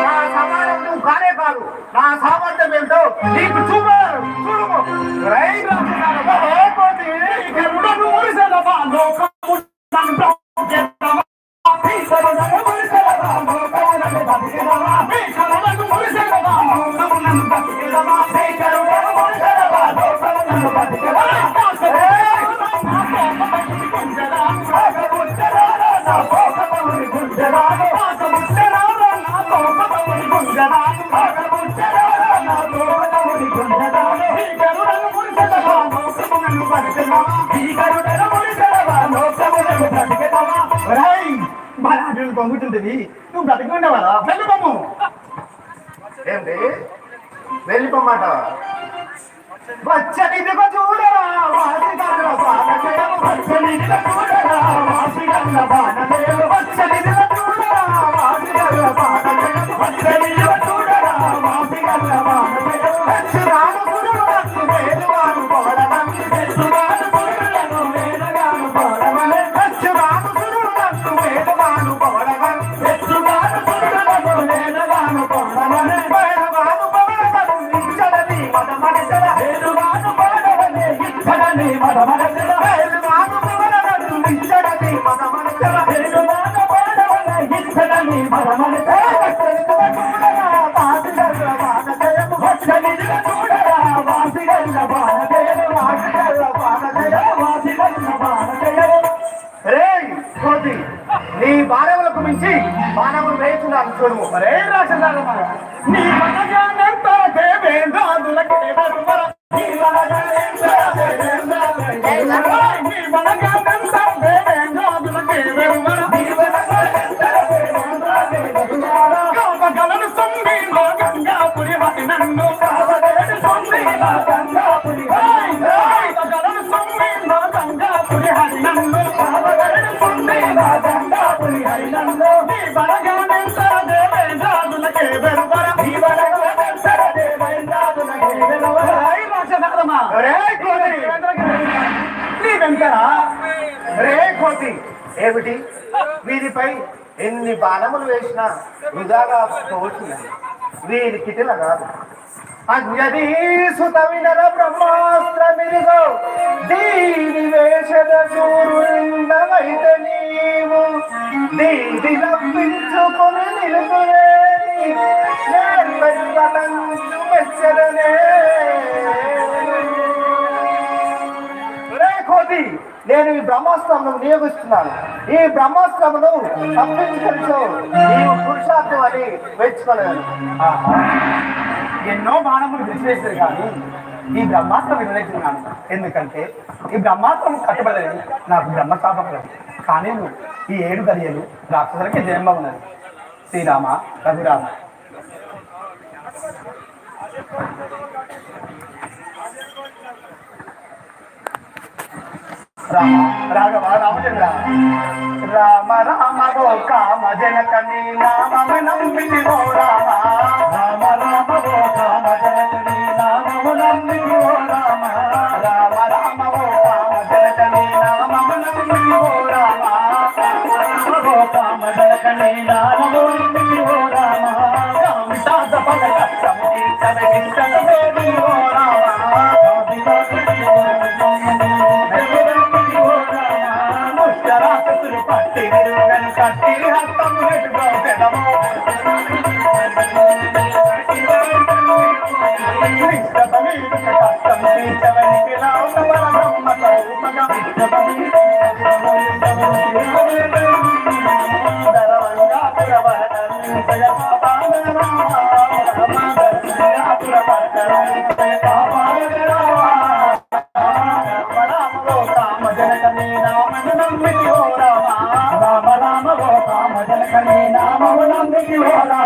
నా సమానం నువ్వు కానే కాదు. నా సామర్థ్యం ఏంటో నీకు చూపారు. చూడము పొంగుతుంటుంది. నువ్వు బ్రతికుండేవారా? వెళ్ళిపోము. ఏంటి వెళ్ళిపోమాట? వచ్చనిదిగో చూడరా వాసిగల్ల బాణదేవు, వచ్చనిదిగో చూడరా వాసిగల్ల బాణదేవు, వచ్చనిదిగో చూడరా వాసిగల్ల బాణదేవు, వచ్చనిదిగో చూడరా వాసిగల్ల బాణదేవు. వచ్చురాను సురులకు వేలువాను పోడవని, వచ్చురాను సురులకు వేలువాను పోడవని, వచ్చురాను సురులకు వేలువాను పోడవని, వచ్చురాను సురులకు వేలువాను పోడవని, వేలువాను పోడవని నిచ్చడని మదమనిసల, వేలువాను పోడవని ఇచ్చడని మదమనిసల, వేలువాను పోడవని నిచ్చడని మదమనిసల, వేలువాను పోడవని ఇచ్చడని మదమనిసల. నీ బాణములకు మించి బాణములు వేస్తున్నాను చూడము. మరే రాక్షసాలు నీ మనగానంత దేవేంద్రాదులకి నీ మనగానంత కావగలను సొమ్మి మా గంగాపురి హరి నన్ను, కావగలను సొమ్మి మా గంగాపురి, కావగలను సొమ్మి మా గంగాపురి హరి నన్ను, కావగలను సొమ్మి మా గంగాపురి హరి నన్ను. నీ బలగానంత దేవేంద్రాదులకే వెలువర, నీ బలగానంత దేవేంద్రాదులకే వెలువర. రాక్షసాలమా రే కోతి, నీ వెంకరా రే కోతి. ఏమిటి వీరిపై ఎన్ని బాణములు వేసినా వృధాగా పోతున్నాయి. వీరి కిటిల కాదు. అంజనీ సుత వినర బ్రహ్మాస్త్రమిదిగో, దీని వేషద సూర్యుండవైతే నీవు, దీని రప్పించుకొని నిలుపులేని మెచ్చదనే. కోతి, నేను ఈ బ్రహ్మాస్త్రమును నియోగిస్తున్నాను. ఈ బ్రహ్మాస్త్రమును తప్పించుకొనిచో నీవు పురుషార్థం అని మెచ్చుకోలేదు. ఎన్నో బాణములు విసిరేసారు కానీ ఈ బ్రహ్మాస్త్రం వినలేకున్నాను. ఎందుకంటే ఈ బ్రహ్మాస్త్రం కట్టబడలేదు నాకు బ్రహ్మశాపం. కానీ ఈ 7 గడియలు రాక్షసులకి జన్మ ఉన్నది. శ్రీరామ రఘురామ. రామ రాఘవ రామచంద్ర, రామ రామ గో కామ జనక నీ నామము నమ్మితి ఓ రామ, రామ రామ గో కామ జనక నీ నామము నమ్మితి ఓ రామ, రామ రామ గో కామ జనక నీ నామము నమ్మితి ఓ రామ, రామ గో కామ జనక నీ నామము నమ్మితి ఓ రామ, రామితాద పలక సమీతన హింసన దేవి ఓ రామ, పట్టి కట్టి హస్తం పెట్టుకోము రామ రామ గో కామ జనక నీ నామము నమ్మితి ఓ రామ.